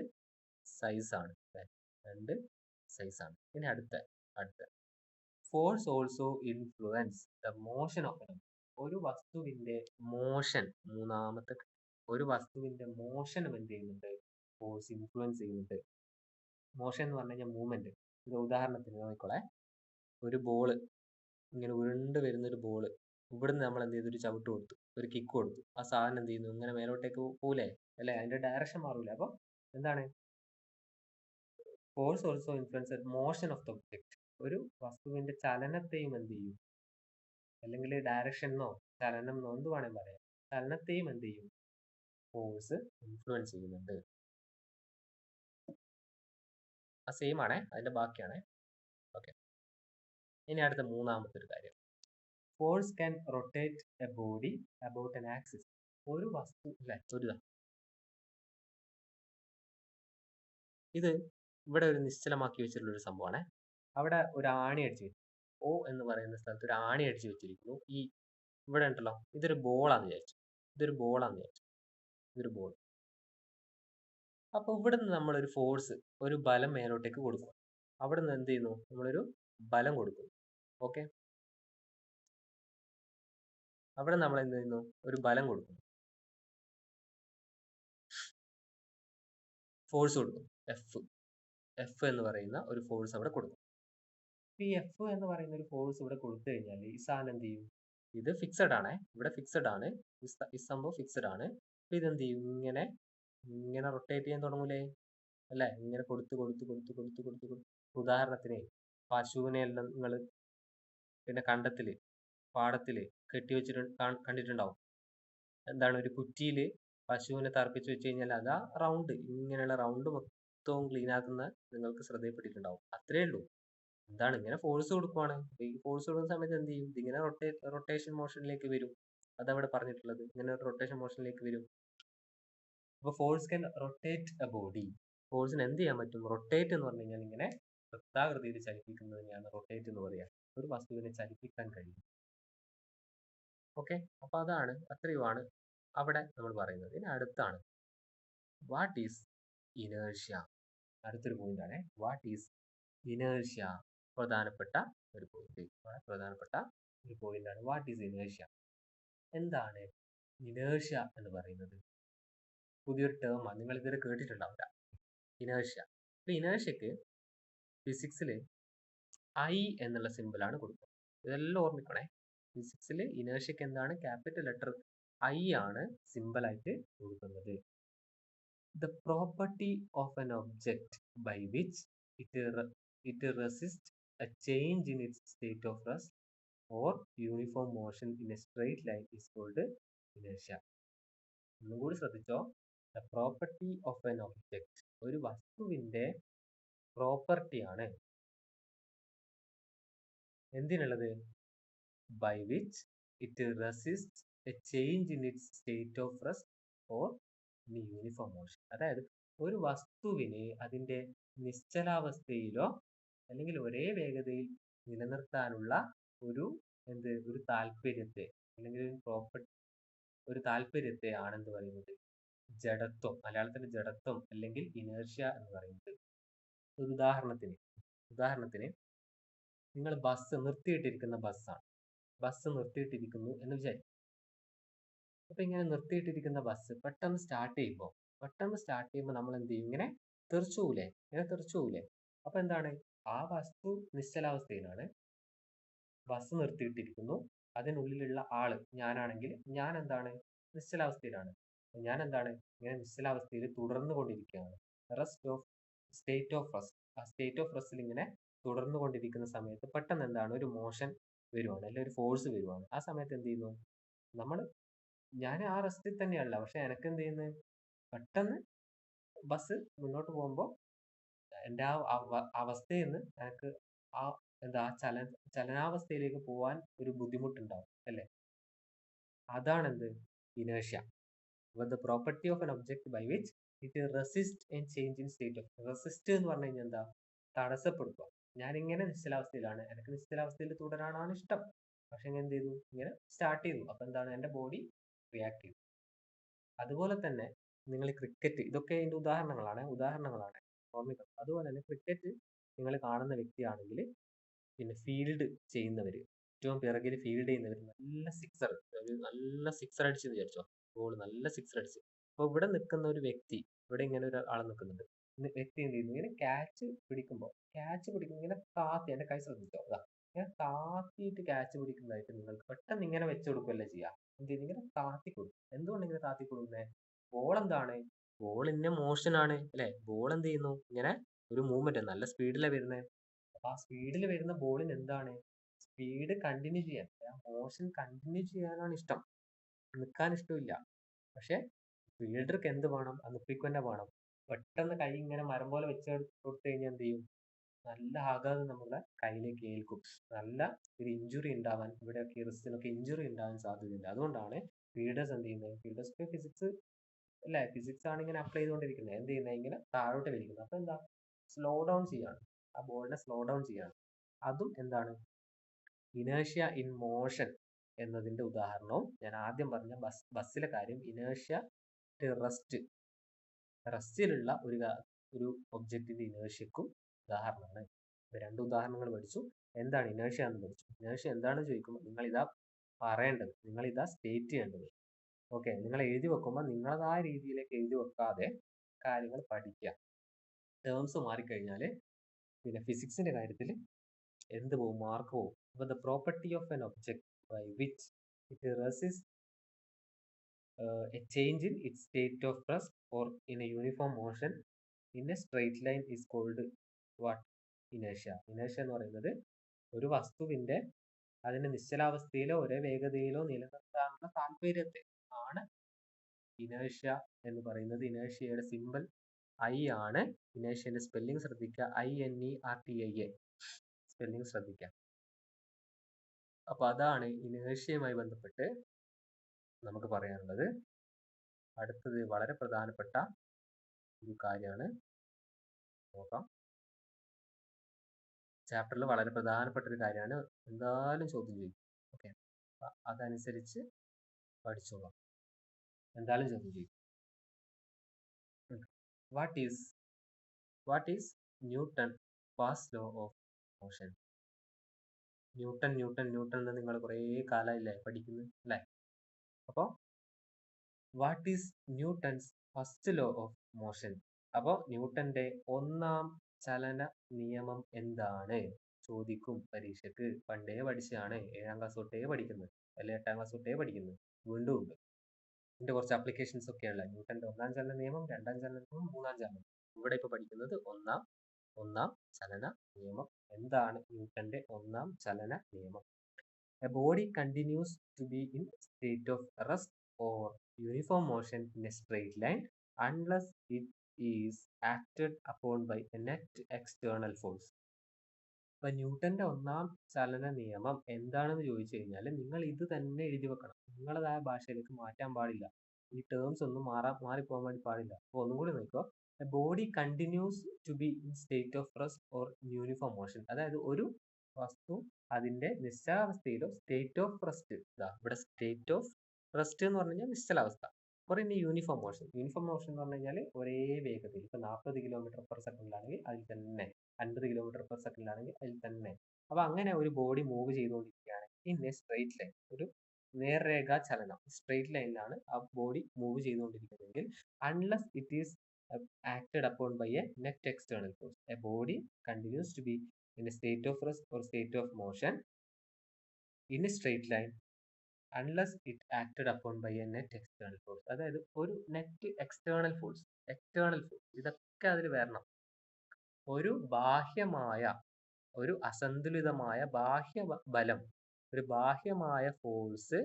സൈസാണ് അല്ലെ, 2 സൈസാണ്. ഇനി അടുത്ത force also influence the motion of ഒരു വസ്തുവിന്റെ മോഷൻ, മൂന്നാമത്തെ ഒരു വസ്തുവിന്റെ മോഷനും എന്ത് ചെയ്യുന്നുണ്ട്? ഫോഴ്സ് ഇൻഫ്ലുവൻസ് ചെയ്യുന്നുണ്ട്. മോഷൻ എന്ന് പറഞ്ഞു കഴിഞ്ഞാൽ മൂവ്മെന്റ്. ഇത് ഉദാഹരണത്തിന് നോക്കിക്കോളെ, ഒരു ബോള് ഇങ്ങനെ ഉരുണ്ട് വരുന്ന ഒരു ബോള്, ഇവിടുന്ന് നമ്മൾ എന്ത് ചെയ്തു? ഒരു ചവിട്ട് കൊടുത്തു, ഒരു കിക്ക് കൊടുത്തു. ആ സാധനം എന്ത് ചെയ്യുന്നു? ഇങ്ങനെ മേലോട്ടേക്ക് പോകൂലേ, അല്ലെ? അതിന്റെ ഡയറക്ഷൻ മാറൂല. അപ്പൊ എന്താണ്? Force also influence motion of the object. ഒരു വസ്തുവിന്റെ ചലനത്തെയും എന്ത് ചെയ്യും? അല്ലെങ്കിൽ ഡയറക്ഷനോ ചലനം എന്നോ എന്ത് വേണമെങ്കിൽ പറയാം, ചലനത്തെയും എന്ത് ചെയ്യും? ഫോഴ്സ് ഇൻഫ്ലുവൻസ് ചെയ്യുന്നുണ്ട്. ആ സെയിം ആണേ, അതിന്റെ ബാക്കിയാണേ. ഓക്കെ, ഇനി അടുത്ത മൂന്നാമത്തെ ഒരു കാര്യം, force can rotate a body about an axis. ഒരു വസ്തു അല്ലെ, ഇത് ഇവിടെ ഒരു നിശ്ചലമാക്കി വെച്ചിട്ടുള്ള ഒരു സംഭവമാണ്. അവിടെ ഒരു ആണി അടിച്ചു വെച്ചു, O എന്ന് പറയുന്ന സ്ഥലത്ത് ഒരു ആണി അടിച്ചു വെച്ചിരിക്കുന്നു. ഈ ഇവിടെ ഉണ്ടല്ലോ, ഇതൊരു ബോളാന്ന് വിചാരിച്ചു, ഇതൊരു ബോൾ. അപ്പൊ ഇവിടുന്ന് നമ്മളൊരു ഫോഴ്സ്, ഒരു ബലം മേലോട്ടേക്ക് കൊടുക്കും. അവിടെ നിന്ന് എന്ത് ചെയ്യുന്നു? നമ്മളൊരു ബലം കൊടുക്കുന്നു. ഓക്കെ, അവിടെ നമ്മൾ എന്ത് ചെയ്യുന്നു? ഒരു ബലം കൊടുക്കുന്നു, ഫോഴ്സ് കൊടുക്കും. എഫ് എന്ന് പറയുന്ന ഒരു ഫോഴ്സ് അവിടെ കൊടുക്കും. ഈ എഫ് എന്ന് പറയുന്ന ഒരു ഫോഴ്സ് ഇവിടെ കൊടുത്തു കഴിഞ്ഞാൽ ഈ സാധനം എന്ത് ചെയ്യും? ഇത് ഫിക്സഡ് ആണ്, ഇവിടെ ഫിക്സഡ് ആണ്, ഈ സംഭവം ഫിക്സഡ് ആണ്. അപ്പൊ ഇതെന്ത് ചെയ്യും? ഇങ്ങനെ റൊട്ടേറ്റ് ചെയ്യാൻ തുടങ്ങൂലേ, അല്ലെ? ഇങ്ങനെ കൊടുത്ത്. ഉദാഹരണത്തിന് പശുവിനെ എല്ലാം നിങ്ങൾ പിന്നെ കണ്ടത്തില്, പാടത്തില് കെട്ടിവെച്ചിട്ട് കണ്ടിട്ടുണ്ടാവും. എന്താണ്? ഒരു കുറ്റിയില് പശുവിനെ തറപ്പിച്ച് വെച്ച് കഴിഞ്ഞാൽ അതാ റൗണ്ട്, ഇങ്ങനെയുള്ള റൗണ്ട് മൊത്തവും ക്ലീൻ ആക്കുന്ന നിങ്ങൾക്ക് ശ്രദ്ധയിൽപ്പെട്ടിട്ടുണ്ടാവും. അത്രേ ഉള്ളൂ. എന്താണ്? ഇങ്ങനെ ഫോഴ്സ് കൊടുക്കുവാണ്. ഈ ഫോഴ്സ് കൊടുക്കുന്ന സമയത്ത് എന്ത് ചെയ്യും? ഇതിങ്ങനെ റൊട്ടേഷൻ മോഷനിലേക്ക് വരും. അതവിടെ പറഞ്ഞിട്ടുള്ളത്, ഇങ്ങനെ ഒരു റൊട്ടേഷൻ മോഷനിലേക്ക് വരും. അപ്പൊ force can rotate a body. ഫോഴ്സിന് എന്ത് ചെയ്യാൻ പറ്റും? റൊട്ടേറ്റ് എന്ന് പറഞ്ഞു കഴിഞ്ഞാൽ ഇങ്ങനെ വൃത്താകൃതിയിൽ ചലിപ്പിക്കുന്നതിനെയാണ് റൊട്ടേറ്റ് എന്ന് പറയുക. ഒരു വസ്തുവിനെ ചലിപ്പിക്കാൻ കഴിയും. ഓക്കെ, അപ്പൊ അതാണ്, അത്രയുമാണ് അവിടെ നമ്മൾ പറയുന്നത്. ഇനി അടുത്താണ് വാട്ട് ഈസ് ഇനേർഷ്യ. അടുത്തൊരു പോയിന്റ് ആണ് വാട്ട് ഈസ് ഇനേർഷ്യ. പ്രധാനപ്പെട്ട ഒരു പോയിന്റ് ആണ് വാട്ട് ഈസ് ഇനേർഷ്യ. എന്താണ് ഇനേർഷ്യ എന്ന് പറയുന്നത്? പുതിയൊരു ടേമാണ്, നിങ്ങൾ ഇതുവരെ കേട്ടിട്ടുണ്ടാവില്ല, ഇനേർഷ്യ. അപ്പൊ ഇനേർഷ്യക്ക് ഫിസിക്സിൽ I എന്നുള്ള സിമ്പിളാണ് കൊടുക്കുക. ഇതെല്ലാം ഓർമ്മിക്കണേ. ഫിസിക്സിൽ ഇനേർഷ്യക്ക് എന്താണ്? ക്യാപിറ്റൽ ലെറ്റർ I ആണ് സിമ്പിൾ ആയിട്ട് കൊടുക്കുന്നത്. The property of an object by which it resists a change in its state of rest or uniform motion in a straight line is called inertia. ഒന്നും കൂടി ശ്രദ്ധിച്ചോ. The property of an object, ഒരു വസ്തുവിന്റെ property ആണ് എന്തിനുള്ളത്? By which it resists a change in its state of rest or uniform motion. അതായത് ഒരു വസ്തുവിനെ അതിന്റെ നിശ്ചലാവസ്ഥയിലോ അല്ലെങ്കിൽ ഒരേ വേഗതയിൽ നിലനിർത്താനുള്ള ഒരു ഒരു താല്പര്യത്തെ അല്ലെങ്കിൽ ഒരു താല്പര്യത്തെ ആണെന്ന് പറയുന്നത് ജഡത്വം. മലയാളത്തിൽ ജഡത്വം അല്ലെങ്കിൽ ഇനേർഷ്യ എന്ന് പറയുന്നത്. ഒരു ഉദാഹരണത്തിന് നിങ്ങൾ ബസ് നിർത്തിയിട്ടിരിക്കുന്ന ബസ് നിർത്തിയിട്ടിരിക്കുന്നു എന്ന് വിചാരിക്കും. അപ്പൊ ഇങ്ങനെ നിർത്തിയിട്ടിരിക്കുന്ന ബസ് പെട്ടെന്ന് സ്റ്റാർട്ട് ചെയ്യുമ്പോൾ നമ്മൾ എന്ത് ചെയ്യും? ഇങ്ങനെ തെറിച്ചു പോകൂലേ? അപ്പൊ എന്താണ്? ആ വസ്തു നിശ്ചലാവസ്ഥയിലാണ്, ബസ് നിർത്തിയിട്ടിരിക്കുന്നു, അതിനുള്ളിലുള്ള ആള് ഞാനാണെങ്കിൽ ഞാൻ എന്താണ്? നിശ്ചലാവസ്ഥയിലാണ്. ഞാൻ എന്താണ്? ഇങ്ങനെ നിശ്ചലാവസ്ഥയിൽ തുടർന്നു കൊണ്ടിരിക്കുകയാണ്. State of rest. ആ സ്റ്റേറ്റ് ഓഫ് റെസ്റ്റിൽ ഇങ്ങനെ തുടർന്നു കൊണ്ടിരിക്കുന്ന സമയത്ത് പെട്ടെന്ന് എന്താണ്? ഒരു മോഷൻ വരുവാണ്, അല്ലെങ്കിൽ ഒരു ഫോഴ്സ് വരുവാണ്. ആ സമയത്ത് എന്ത് ചെയ്യുന്നു? ഞാൻ ആ റെസ്റ്റിൽ തന്നെയല്ല, പക്ഷെ എനിക്ക് എന്ത് ചെയ്യുന്നത്? പെട്ടെന്ന് ബസ് മുന്നോട്ട് പോകുമ്പോൾ എൻ്റെ ആ അവസ്ഥയിൽ നിന്ന് എനിക്ക് ആ ചലനാവസ്ഥയിലേക്ക് പോവാൻ ഒരു ബുദ്ധിമുട്ടുണ്ടാവും, അല്ലേ? അതാണ് എന്ത്? Inertia. The property of an object by which it resists a change in state of resist എന്ന് പറഞ്ഞു കഴിഞ്ഞാൽ എന്താ? തടസ്സപ്പെടുത്തുക. ഞാനിങ്ങനെ നിശ്ചലാവസ്ഥയിലാണ്, എനിക്ക് നിശ്ചലാവസ്ഥയിൽ തുടരാനാണ് ഇഷ്ടം, പക്ഷെ ഞാൻ എന്ത് ചെയ്തു? ഇങ്ങനെ സ്റ്റാർട്ട് ചെയ്തു. അപ്പൊ എന്താണ്? എൻ്റെ ബോഡി റിയാക്ട് ചെയ്തു. അതുപോലെ തന്നെ നിങ്ങൾ ക്രിക്കറ്റ്, ഇതൊക്കെ ഇതിന്റെ ഉദാഹരണങ്ങളാണ് ഓർമ്മിക്കണം. അതുപോലെ തന്നെ ക്രിക്കറ്റ് നിങ്ങൾ കാണുന്ന വ്യക്തിയാണെങ്കിൽ പിന്നെ ഫീൽഡ് ചെയ്യുന്നവർ, ഏറ്റവും പിറകിൽ ഫീൽഡ് ചെയ്യുന്നവർ നല്ല സിക്സർ അടിച്ചെന്ന് വിചാരിച്ചോ, ബോൾ നല്ല സിക്സർ അടിച്ച്. അപ്പോൾ ഇവിടെ നിൽക്കുന്ന ഒരു വ്യക്തി, ഇവിടെ ഇങ്ങനെ ഒരാൾ നിൽക്കുന്നുണ്ട്. വ്യക്തി എന്ത് ചെയ്യുന്നു, ഇങ്ങനെ ക്യാച്ച് പിടിക്കുമ്പോൾ ഇങ്ങനെ താത്തി, എൻ്റെ കൈ ശ്രദ്ധിച്ചോ, അതാ ഇങ്ങനെ താത്തിയിട്ട് ക്യാച്ച് പിടിക്കുന്നതായിട്ട് നിങ്ങൾക്ക് പെട്ടെന്ന് ഇങ്ങനെ വെച്ച് കൊടുക്കുകയല്ലേ ചെയ്യുക. എന്ത് ചെയ്യുന്നു, ഇങ്ങനെ താത്തി കൊടുക്കും. എന്തുകൊണ്ട് ഇങ്ങനെ താത്തി കൊടുക്കുന്നത്? ബോൾ എന്താണ്, ബോളിന്റെ മോഷൻ ആണ് അല്ലെ. ബോൾ എന്ത് ചെയ്യുന്നു, ഇങ്ങനെ ഒരു മൂവ്മെന്റ്, നല്ല സ്പീഡിലാണ് വരുന്നത്. അപ്പൊ ആ സ്പീഡിൽ വരുന്ന ബോളിന് എന്താണ്, സ്പീഡ് കണ്ടിന്യൂ ചെയ്യാൻ, മോഷൻ കണ്ടിന്യൂ ചെയ്യാനാണ് ഇഷ്ടം, നിൽക്കാൻ ഇഷ്ടമില്ല. പക്ഷെ ഫീൽഡർക്ക് എന്ത് വേണം, അത് നിൽപ്പിക്കുക തന്നെ വേണം. പെട്ടെന്ന് കൈ ഇങ്ങനെ മരം പോലെ വെച്ച് കൊടുത്തു കഴിഞ്ഞാൽ എന്ത് ചെയ്യും, നല്ല ആഘാതം നമ്മുടെ കയ്യിലേക്ക് ഏൽക്കും. നല്ല ഒരു ഇഞ്ചുറി ഉണ്ടാവാൻ, ഇവിടെയൊക്കെ റിസ്റ്റിനൊക്കെ ഇഞ്ചുറി ഉണ്ടാവാൻ സാധ്യതയുണ്ട്. അതുകൊണ്ടാണ് ഫീൽഡേഴ്സ് എന്ത് ചെയ്യുന്നത്, ഫീൽഡേഴ്സ് ഫിസിക്സ് അല്ലെ, ഫിസിക്സ് ആണ് ഇങ്ങനെ അപ്ലൈ ചെയ്തുകൊണ്ടിരിക്കുന്നത്. എന്ത് ചെയ്യുന്നത്, ഇങ്ങനെ താഴോട്ട് വലിക്കുന്നത്. അപ്പൊ എന്താ, സ്ലോ ഡൗൺ ചെയ്യാണ്, ആ ബോളിനെ സ്ലോ ഡൗൺ ചെയ്യാണ്. അതും എന്താണ്, ഇനേർഷ്യ ഇൻ മോഷൻ എന്നതിന്റെ ഉദാഹരണവും ഞാൻ ആദ്യം പറഞ്ഞ ബസ്സിലെ കാര്യം, ഇനേർഷ്യ റെസ്റ്റിലുള്ള ഒരു ഒബ്ജക്റ്റിന്റെ ഇനേർഷ്യക്കും ഉദാഹരണമാണ്. രണ്ട് ഉദാഹരണങ്ങൾ പഠിച്ചു. എന്താണ് ഇനേർഷ്യ എന്ന് പഠിച്ചു. ഇനേർഷ്യ എന്താണെന്ന് ചോദിക്കുമ്പോൾ നിങ്ങൾ ഇതാ പറയേണ്ടത്, നിങ്ങൾ ഇതാ സ്റ്റേറ്റ് ചെയ്യേണ്ടത്. ഓക്കെ, നിങ്ങൾ എഴുതി വെക്കുമ്പോൾ നിങ്ങളതായ രീതിയിലേക്ക് എഴുതി വെക്കാതെ കാര്യങ്ങൾ പഠിക്കുക. ടേംസ് മാറിക്കഴിഞ്ഞാൽ പിന്നെ ഫിസിക്സിന്റെ കാര്യത്തിൽ എന്ത് പോകും, മാർക്ക് പോകും. അപ്പോൾ the property of an object by which it resist a change in its state of rest or in a uniform motion in a straight line is called what? Inertia. Inertia എന്ന് പറയുന്നത് ഒരു വസ്തുവിന്റെ അതിന്റെ നിശ്ചലാവസ്ഥയിലോ ഒരേ വേഗതയിലോ നിലനിർത്താനുള്ള താല്പര്യത്തെ ആണ് ഇനേർഷ്യ എന്ന് പറയുന്നത്. ഇനേർഷ്യയുടെ സിമ്പൽ I ആണ്. ഇനേർഷ്യന്റെ സ്പെല്ലിംഗ് ശ്രദ്ധിക്കുക, INERTIA, സ്പെല്ലിംഗ് ശ്രദ്ധിക്കുക. അപ്പൊ അതാണ് ഇനേർഷ്യയുമായി ബന്ധപ്പെട്ട് നമുക്ക് പറയാനുള്ളത്. അടുത്തത് വളരെ പ്രധാനപ്പെട്ട ഒരു കാര്യമാണ്, നോക്കാം. ചാപ്റ്ററിൽ വളരെ പ്രധാനപ്പെട്ട ഒരു കാര്യമാണ്, എന്തായാലും ചോദ്യം ചെയ്യും. ഓക്കെ, അതനുസരിച്ച് പഠിച്ചോളാം, എന്തായാലും ചോദ്യം ചെയ്യും. What is newton first law of motion? Newton എന്ന് നിങ്ങൾ കുറേ കാലമായില്ലേ പഠിക്കുന്നത് അല്ലേ? അപ്പോൾ what is Newton's first law of motion? അപ്പോൾ ന്യൂട്ടന്റെ ഒന്നാം ചലന നിയമം എന്താണ് ചോദിക്കും പരീക്ഷക്ക്. പണ്ടേ പഠിച്ചതാണ്, 7ാം ക്ലാസ് തൊട്ടേ പഠിക്കുന്നത്, അല്ലെ 8ാം ക്ലാസ് തൊട്ടേ പഠിക്കുന്നത്, വീണ്ടും ഉണ്ട്. ഇതിന്റെ കുറച്ച് അപ്ലിക്കേഷൻസ് ഒക്കെയുള്ള ന്യൂട്ടന്റെ ഒന്നാം ചലന നിയമം, 2ാം ചലന നിയമം, 3ാം ചലന നിയമം. ഇവിടെ ഇപ്പൊ പഠിക്കുന്നത് ഒന്നാം ചലന നിയമം. എന്താണ് ന്യൂട്ടന്റെ ഒന്നാം ചലന നിയമം? A body continues to be in state of rest or uniform motion in a straight line unless it is acted upon by a net external force. അപ്പൊ ന്യൂട്ടന്റെ ഒന്നാം ചലന നിയമം എന്താണെന്ന് ചോദിച്ചു കഴിഞ്ഞാൽ നിങ്ങൾ ഇത് തന്നെ എഴുതി വെക്കണം. നിങ്ങളതായ ഭാഷയിലേക്ക് മാറ്റാൻ പാടില്ല. ഈ ടേംസ് ഒന്നും മാറിപ്പോകാൻ വേണ്ടി പാടില്ല. അപ്പൊ ഒന്നും കൂടി നോക്കുക. A body continues to be in state of rest or uniform motion. അതായത് ഒരു വസ്തു അതിന്റെ നിശ്ചലാവസ്ഥയിലോ സ്റ്റേറ്റ് ഓഫ് റെസ്റ്റ്, ഇവിടെ സ്റ്റേറ്റ് ഓഫ് റെസ്റ്റ് എന്ന് പറഞ്ഞു കഴിഞ്ഞാൽ നിശ്ചലാവസ്ഥ, പിന്നെ യൂണിഫോം മോഷൻ. യൂണിഫോം മോഷൻ എന്ന് പറഞ്ഞു കഴിഞ്ഞാൽ ഒരേ വേഗതയിൽ, ഇപ്പൊ 40 km/s അതിൽ തന്നെ, 50 km/s അതിൽ തന്നെ. അപ്പൊ അങ്ങനെ ഒരു ബോഡി മൂവ് ചെയ്തുകൊണ്ടിരിക്കുകയാണ് ഇൻ എ സ്ട്രെയിറ്റ് ലൈൻ, ഒരു നേർരേഖാ ചലനം, സ്ട്രെയിറ്റ് ലൈനിലാണ് ആ ബോഡി മൂവ് ചെയ്തുകൊണ്ടിരിക്കുന്നതെങ്കിൽ, unless it is acted upon by a net external force. A body continues to be in a state of rest or state of motion in a straight line unless it acted upon by a net external force. അതായത് ഒരു net external force, ഇതൊക്കെ അതിൽ വരണം. ഒരു ബാഹ്യമായ, ഒരു അസന്തുലിതമായ ബാഹ്യ ബലം, ഒരു ബാഹ്യമായ ഫോഴ്സ്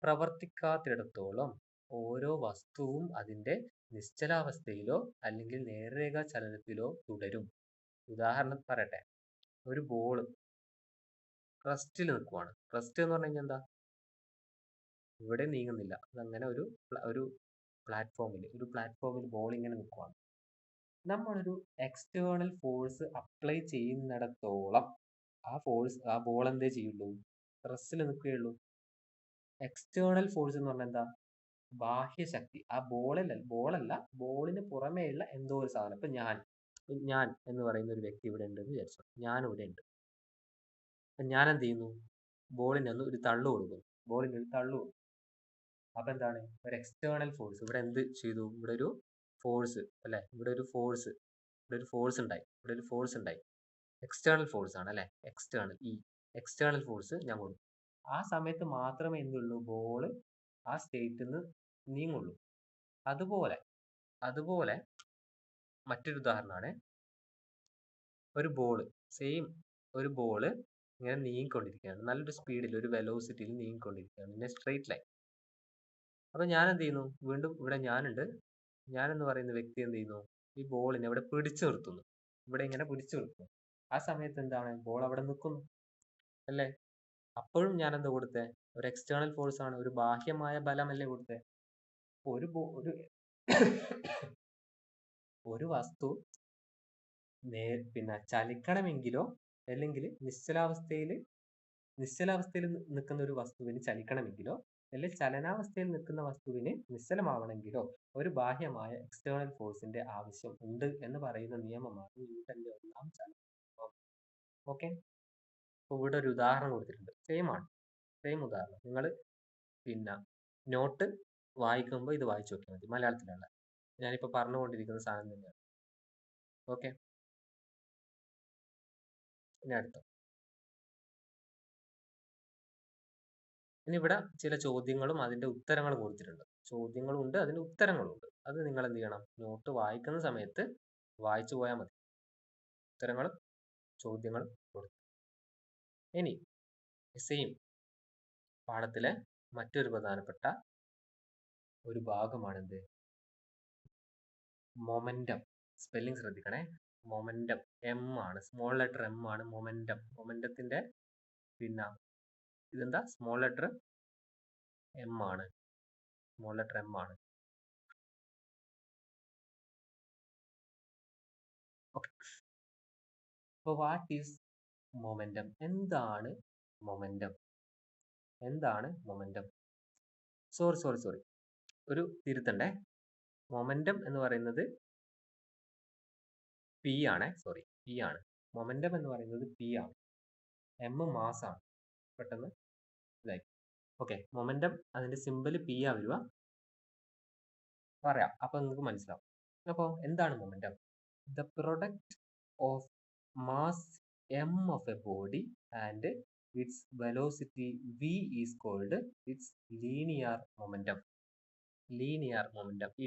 പ്രവർത്തിക്കാത്തിടത്തോളം ഓരോ വസ്തുവും അതിന്റെ നിശ്ചലാവസ്ഥയിലോ അല്ലെങ്കിൽ നേർരേഖാ ചലനത്തിലോ തുടരും. ഉദാഹരണം പറയട്ടെ, ഒരു ബോൾ റെസ്റ്റിൽ നിൽക്കുവാണ്. റെസ്റ്റ് എന്ന് പറഞ്ഞു കഴിഞ്ഞാൽ എന്താ, ഇവിടെ നീങ്ങുന്നില്ല, അതങ്ങനെ ഒരു പ്ലാറ്റ്ഫോമിൽ ബോൾ ഇങ്ങനെ നിൽക്കുവാണ്. നമ്മളൊരു എക്സ്റ്റേണൽ ഫോഴ്സ് അപ്ലൈ ചെയ്യുന്നിടത്തോളം ആ ബോൾ എന്തേ ചെയ്യുള്ളൂ, റെസ്റ്റിൽ നിൽക്കുകയുള്ളൂ. എക്സ്റ്റേണൽ ഫോഴ്സ് എന്ന് പറഞ്ഞാൽ എന്താ, ബാഹ്യശക്തി. ആ ബോളല്ല, ബോളിന് പുറമേയുള്ള എന്തോ ഒരു സാധനം. ഇപ്പൊ ഞാൻ എന്ന് പറയുന്ന ഒരു വ്യക്തി ഇവിടെ ഉണ്ടെന്ന് വിചാരിച്ചു, ഞാൻ ഇവിടെ ഉണ്ട്. ഞാൻ എന്ത് ചെയ്യുന്നു, ബോളിന് ഒന്ന് ഒരു തള്ളു കൊടുക്കുന്നു, ബോളിന് ഒരു തള്ളു കൊടുക്കും. അപ്പൊ എന്താണ്, ഒരു എക്സ്റ്റേണൽ ഫോഴ്സ് ഇവിടെ എന്ത് ചെയ്തു, ഇവിടെ ഒരു ഫോഴ്സ് അല്ലെ, ഇവിടെ ഒരു ഫോഴ്സ് ഉണ്ടായി, ഇവിടെ ഒരു ഫോഴ്സ് ഉണ്ടായി, എക്സ്റ്റേണൽ ഫോഴ്സ് ആണ് അല്ലെ, എക്സ്റ്റേണൽ ഫോഴ്സ് ഞാൻ കൊടുക്കും. ആ സമയത്ത് മാത്രമേ എന്തുള്ളൂ, ബോള് ആ സ്റ്റേറ്റിൽ നിന്ന് നീങ്ങുള്ളൂ. അതുപോലെ മറ്റൊരു ഉദാഹരണമാണ്, ഒരു ബോള് ഇങ്ങനെ നീങ്ങിക്കൊണ്ടിരിക്കുകയാണ്, നല്ലൊരു സ്പീഡിൽ, ഒരു വെലോസിറ്റിയിൽ നീങ്ങിക്കൊണ്ടിരിക്കുകയാണ് ഇൻ എ സ്ട്രെയിറ്റ് ലൈൻ. അപ്പൊ ഞാൻ എന്ത് ചെയ്യുന്നു, വീണ്ടും ഇവിടെ ഞാൻ എന്ന് പറയുന്ന വ്യക്തി എന്ത് ചെയ്യുന്നു, ഈ ബോളിനെ ഇവിടെ പിടിച്ചു നിർത്തുന്നു, ഇവിടെ ഇങ്ങനെ പിടിച്ചു നിർത്തുന്നു. ആ സമയത്ത് എന്താണ്, ബോൾ അവിടെ നിൽക്കുന്നു അല്ലേ. അപ്പോഴും ഞാൻ എന്താ കൊടുത്തേ, ഒരു എക്സ്റ്റേണൽ ഫോഴ്സ് ആണ്, ഒരു ബാഹ്യമായ ബലമല്ലേ കൊടുത്തേ. ഒരു വസ്തു പിന്നെ ചലിക്കണമെങ്കിലോ അല്ലെങ്കിൽ നിശ്ചലാവസ്ഥയിൽ നിൽക്കുന്ന ഒരു വസ്തുവിന് ചലിക്കണമെങ്കിലോ അല്ലെങ്കിൽ ചലനാവസ്ഥയിൽ നിൽക്കുന്ന വസ്തുവിന് നിശ്ചലമാവണമെങ്കിലോ ഒരു ബാഹ്യമായ എക്സ്റ്റേണൽ ഫോഴ്സിന്റെ ആവശ്യം ഉണ്ട് എന്ന് പറയുന്ന നിയമമാണ് ന്യൂട്ടന്റെ ഒന്നാം ചലന നിയമം. ഓക്കെ, അപ്പോൾ ഇവിടെ ഒരു ഉദാഹരണം കൊടുത്തിട്ടുണ്ട്, സെയിം ഉദാഹരണം. നിങ്ങൾ പിന്നെ നോട്ട് വായിക്കുമ്പോൾ ഇത് വായിച്ചു നോക്കിയാൽ മതി, മലയാളത്തിലുള്ള. ഞാനിപ്പോൾ പറഞ്ഞുകൊണ്ടിരിക്കുന്ന സാധനം തന്നെയാണ്. ഓക്കെ, ഇനി അടുത്ത. ഇനി ഇവിടെ ചില ചോദ്യങ്ങളും അതിന്റെ ഉത്തരങ്ങളും കൊടുത്തിട്ടുണ്ട്. ചോദ്യങ്ങളും ഉണ്ട്, അതിന്റെ ഉത്തരങ്ങളും ഉണ്ട്. അത് നിങ്ങൾ എന്ത് ചെയ്യണം, നോട്ട് വായിക്കുന്ന സമയത്ത് വായിച്ചു പോയാൽ മതി. ഉത്തരങ്ങളും ചോദ്യങ്ങളും കൊടുത്തു. ഇനി സെയിം പാഠത്തിലെ മറ്റൊരു പ്രധാനപ്പെട്ട ഒരു ഭാഗമാണെന്ത്, മൊമെന്റം. സ്പെല്ലിംഗ് ശ്രദ്ധിക്കണേ, മൊമെന്റം. എം ആണ്, സ്മോൾ ലെറ്റർ എം ആണ് മൊമെന്റം. മൊമെന്റത്തിന്റെ പിന്നെ ഇതെന്താ, സ്മോൾ ലെറ്റർ എം ആണ്, സ്മോൾ ലെറ്റർ എം ആണ്. ഓക്കെ, അപ്പോൾ വാട്ട് ഈസ് മൊമെന്റം? എന്താണ് മൊമെന്റം? സോറി, ഒരു തിരുത്തണ്ടേ. മൊമെന്റം എന്ന് പറയുന്നത് പി ആണ്. മൊമെന്റം എന്ന് പറയുന്നത് പി ആണ്, എം മാസ് ആണ്. പെട്ടെന്ന് ഇതായി. ഓക്കെ, മൊമെന്റം അതിന്റെ സിമ്പിൾ പി ആ വരിക, പറയാം അപ്പൊ നിങ്ങൾക്ക് മനസ്സിലാവും. അപ്പോൾ എന്താണ് momentum? The product of mass m of a body and its velocity v is called its linear momentum. ഈ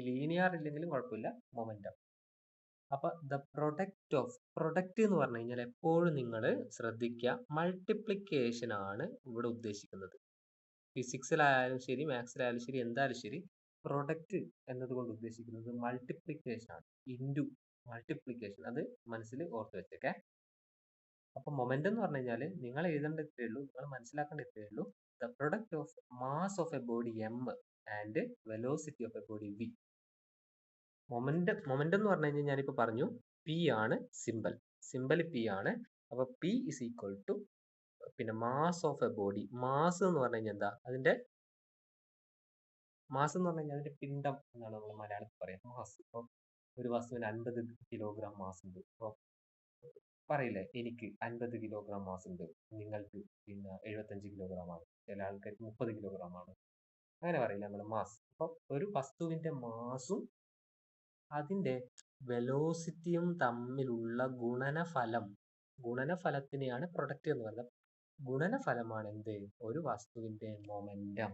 ലീനിയർ ഇല്ലെങ്കിലും കുഴപ്പമില്ല, മൊമെന്റം. അപ്പൊ ദ പ്രൊഡക്റ്റ് എന്ന് പറഞ്ഞു കഴിഞ്ഞാൽ എപ്പോഴും നിങ്ങൾ ശ്രദ്ധിക്കുക, മൾട്ടിപ്ലിക്കേഷൻ ആണ് ഇവിടെ ഉദ്ദേശിക്കുന്നത്. ഫിസിക്സിലായാലും ശരി, മാത്സിലായാലും ശരി, എന്തായാലും ശരി, പ്രൊഡക്റ്റ് എന്നതുകൊണ്ട് ഉദ്ദേശിക്കുന്നത് മൾട്ടിപ്ലിക്കേഷൻ ആണ്. ഇൻറ്റു മൾട്ടിപ്ലിക്കേഷൻ, അത് മനസ്സിൽ ഓർത്ത് വെച്ചേക്കെ. അപ്പൊ മൊമെന്റം എന്ന് പറഞ്ഞു കഴിഞ്ഞാൽ നിങ്ങൾ എഴുതേണ്ട ഇത്രയേ ഉള്ളൂ, നിങ്ങൾ മനസ്സിലാക്കേണ്ട ഇത്രയേ ഉള്ളൂ. The product of mass of A body M and velocity of A body V. Momentum എന്ന് പറഞ്ഞു കഴിഞ്ഞാൽ ഞാനിപ്പോ പറഞ്ഞു പി ആണ് സിമ്പൽ പി ആണ്. അപ്പൊ പി ഇസ് ഈക്വൽ ടു പിന്നെ mass of A body. Mass എന്ന് പറഞ്ഞു കഴിഞ്ഞാൽ എന്താ, അതിന്റെ പിണ്ഡം എന്നാണ് നമ്മൾ മലയാളത്തിൽ പറയാം, മാസ്. ഇപ്പൊ ഒരു വസ്തുവിന് 50 കിലോഗ്രാം മാസ് ഉണ്ട്. അപ്പൊ പറയില്ലേ, എനിക്ക് 50 കിലോഗ്രാം മാസ് ഉണ്ട്, നിങ്ങൾക്ക് പിന്നെ 75 കിലോഗ്രാം ആണ്, ചില ആൾക്കാർക്ക് 30 കിലോഗ്രാം ആണ്, അങ്ങനെ പറയില്ല നമ്മൾ മാസ്. അപ്പൊ ഒരു വസ്തുവിന്റെ മാസും അതിന്റെ വെലോസിറ്റിയും തമ്മിലുള്ള ഗുണനഫലത്തിനെയാണ് പ്രൊഡക്റ്റ് എന്ന് പറയുന്നത്. ഗുണനഫലമാണ് എന്ത്, ഒരു വസ്തുവിന്റെ മൊമെന്റം.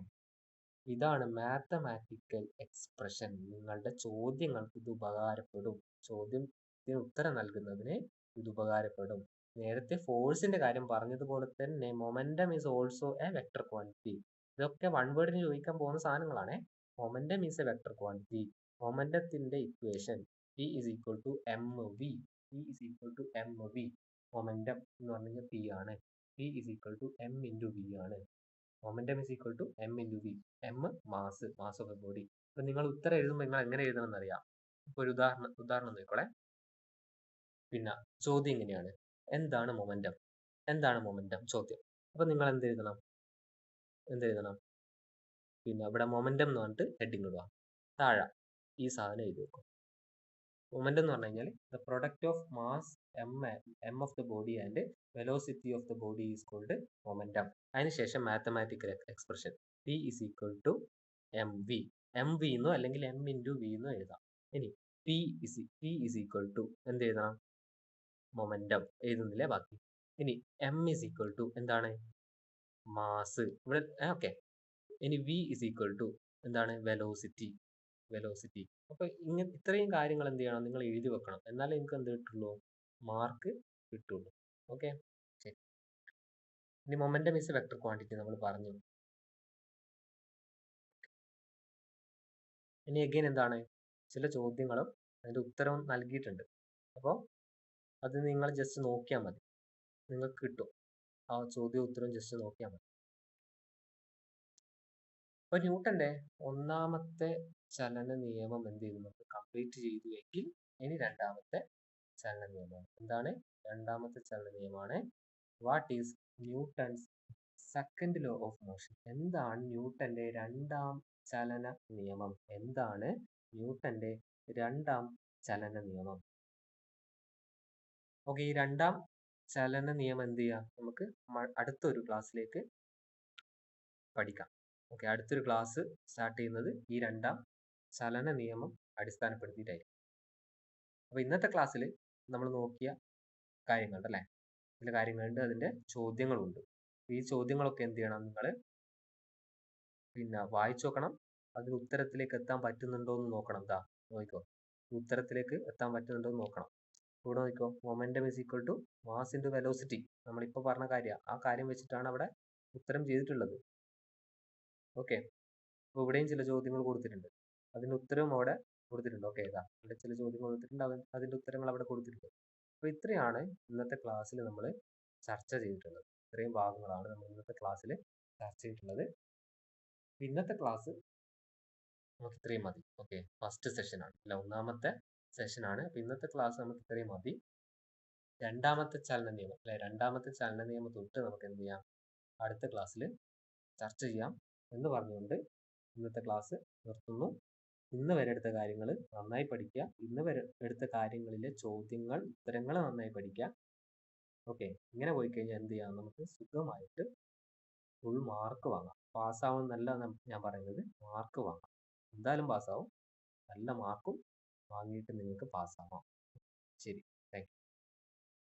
ഇതാണ് മാത്തമാറ്റിക്കൽ എക്സ്പ്രഷൻ. നിങ്ങളുടെ ചോദ്യങ്ങൾക്ക് ഇത് ഉപകാരപ്പെടും, ചോദ്യത്തിന് ഉത്തരം നൽകുന്നതിന് ഇത് ഉപകാരപ്പെടും. നേരത്തെ ഫോഴ്സിന്റെ കാര്യം പറഞ്ഞതുപോലെ തന്നെ momentum is also a vector quantity. ഇതൊക്കെ വൺ വേർഡിന് ചോദിക്കാൻ പോകുന്ന സാധനങ്ങളാണ്. Momentum is a vector quantity. മൊമെന്റത്തിന്റെ equation P is equal to mv. Momentum എന്ന് പറഞ്ഞു കഴിഞ്ഞാൽ P ആണ്. P is equal to m into v ആണ്. Momentum is equal to m into v. m mass of A body. അപ്പൊ നിങ്ങൾ ഉത്തരം എഴുതുമ്പോൾ നിങ്ങൾ എങ്ങനെ എഴുതണം എന്നറിയാം. ഇപ്പൊ ഒരു ഉദാഹരണം നോക്കിക്കോളെ. പിന്നെ ചോദ്യം ഇങ്ങനെയാണ്, എന്താണ് മൊമെന്റം ചോദ്യം. അപ്പൊ നിങ്ങൾ എന്തെഴുതണം, പിന്നെ ഇവിടെ മൊമെന്റം എന്ന് പറഞ്ഞിട്ട് ഹെഡിങ് ഇടുക, താഴെ ഈ സാധനം എഴുതി വെക്കും. മൊമെന്റം എന്ന് പറഞ്ഞു കഴിഞ്ഞാൽ the product of mass M of the body and velocity of the body is called momentum. അതിനുശേഷം mathematical expression P is equal to M V. M V എന്നോ അല്ലെങ്കിൽ എം ഇൻറ്റു വി എന്നോ എഴുതാം. ഇനി പി ഇസ് ഈക്വൽ ടു എന്ത് എഴുതണം? Momentum എഴുതുന്നില്ലേ ബാക്കി. ഇനി എം ഇസ് ഈക്വൽ ടു എന്താണ്? മാസ്. ഇവിടെ ഓക്കെ. ഇനി വി ഇസ് ഈക്വൽ ടു എന്താണ്? വെലോസിറ്റി. അപ്പൊ ഇത്രയും കാര്യങ്ങൾ എന്ത് ചെയ്യണം? നിങ്ങൾ എഴുതി വെക്കണം. എന്നാലേ നിങ്ങൾക്ക് എന്ത് കിട്ടുള്ളൂ? മാർക്ക് കിട്ടുള്ളൂ. ഓക്കെ, ശരി. ഇനി മൊമെന്റം ഇസ് വെക്ടർ ക്വാണ്ടിറ്റി നമ്മൾ പറഞ്ഞു. ഇനി അഗൈൻ എന്താണ്? ചില ചോദ്യങ്ങളും അതിന്റെ ഉത്തരവും നൽകിയിട്ടുണ്ട്. അപ്പോൾ അത് നിങ്ങൾ ജസ്റ്റ് നോക്കിയാൽ മതി, നിങ്ങൾക്ക് കിട്ടും. ആ ചോദ്യവും ഉത്തരവും ജസ്റ്റ് നോക്കിയാൽ മതി. അപ്പൊ ന്യൂട്ടന്റെ ഒന്നാമത്തെ ചലന നിയമം എന്ത് ചെയ്തു? നമുക്ക് കംപ്ലീറ്റ് ചെയ്തു എങ്കിൽ ഇനി രണ്ടാമത്തെ ചലന നിയമമാണ്. എന്താണ് രണ്ടാമത്തെ ചലന നിയമമാണ്? What is Newton's second law of motion? എന്താണ് ന്യൂട്ടന്റെ രണ്ടാം ചലന നിയമം? എന്താണ് ന്യൂട്ടന്റെ രണ്ടാം ചലന നിയമം? ഓക്കെ, ഈ രണ്ടാം ചലന നിയമം എന്ത് ചെയ്യാം? നമുക്ക് അടുത്തൊരു ക്ലാസ്സിലേക്ക് പഠിക്കാം. ഓക്കെ, അടുത്തൊരു ക്ലാസ് സ്റ്റാർട്ട് ചെയ്യുന്നത് ഈ രണ്ടാം ചലന നിയമം അടിസ്ഥാനപ്പെടുത്തിയിട്ടായിരിക്കും. അപ്പൊ ഇന്നത്തെ ക്ലാസ്സിൽ നമ്മൾ നോക്കിയ കാര്യങ്ങളുണ്ട് അല്ലേ? ചില കാര്യങ്ങളുണ്ട്, അതിന്റെ ചോദ്യങ്ങളുണ്ട്. ഈ ചോദ്യങ്ങളൊക്കെ എന്ത് ചെയ്യണം? നിങ്ങൾ പിന്നെ വായിച്ചു നോക്കണം. അതിന് ഉത്തരത്തിലേക്ക് എത്താൻ പറ്റുന്നുണ്ടോ എന്ന് നോക്കണം. എന്താ നോക്കിക്കോ, ഉത്തരത്തിലേക്ക് എത്താൻ പറ്റുന്നുണ്ടോ എന്ന് നോക്കണം. ഇവിടെ നോക്കിക്കോ, momentum is equal to mass into velocity. നമ്മളിപ്പോൾ പറഞ്ഞ കാര്യം, ആ കാര്യം വെച്ചിട്ടാണ് അവിടെ ഉത്തരം ചെയ്തിട്ടുള്ളത്. ഓക്കെ, അപ്പോൾ ഇവിടെയും ചില ചോദ്യങ്ങൾ കൊടുത്തിട്ടുണ്ട്, അതിന്റെ ഉത്തരവും അവിടെ കൊടുത്തിട്ടുണ്ട്. ഓക്കെ, ഇതാ ഇവിടെ ചില ചോദ്യങ്ങൾ കൊടുത്തിട്ടുണ്ട്, അതിന്റെ ഉത്തരങ്ങൾ അവിടെ കൊടുത്തിട്ടുണ്ട്. അപ്പോൾ ഇത്രയാണ് ഇന്നത്തെ ക്ലാസ്സിൽ നമ്മൾ ചർച്ച ചെയ്തിട്ടുള്ളത്. ഇത്രയും ഭാഗങ്ങളാണ് നമ്മൾ ഇന്നത്തെ ക്ലാസ്സിൽ ചർച്ച ചെയ്തിട്ടുള്ളത്. ഇന്നത്തെ ക്ലാസ് നമുക്ക് ഇത്രയും മതി. ഓക്കെ, ഫസ്റ്റ് സെഷൻ ആണ്, അല്ല ഒന്നാമത്തെ സെഷൻ ആണ്. അപ്പോൾ ഇന്നത്തെ ക്ലാസ് നമുക്ക് ഇത്രയും മതി. രണ്ടാമത്തെ ചലന നിയമം അല്ലെ, രണ്ടാമത്തെ ചലന നിയമം തൊട്ട് നമുക്ക് എന്ത് ചെയ്യാം? അടുത്ത ക്ലാസ്സിൽ ചർച്ച ചെയ്യാം എന്ന് പറഞ്ഞുകൊണ്ട് ഇന്നത്തെ ക്ലാസ് നിർത്തുന്നു. ഇന്ന് വരെ എടുത്ത കാര്യങ്ങൾ നന്നായി പഠിക്കുക. ഇന്ന് വരെ എടുത്ത കാര്യങ്ങളിലെ ചോദ്യങ്ങൾ, ഉത്തരങ്ങൾ നന്നായി പഠിക്കുക. ഓക്കെ, ഇങ്ങനെ പോയി കഴിഞ്ഞാൽ എന്ത് ചെയ്യാം? നമുക്ക് സുഖമായിട്ട് ഫുൾ മാർക്ക് വാങ്ങാം. പാസ്സാവുന്നല്ല ഞാൻ പറയുന്നത്, മാർക്ക് വാങ്ങാം. എന്തായാലും പാസ്സാവും. നല്ല മാർക്കും വാങ്ങിയിട്ട് നിങ്ങൾക്ക് പാസ്സാവാം. ശരി.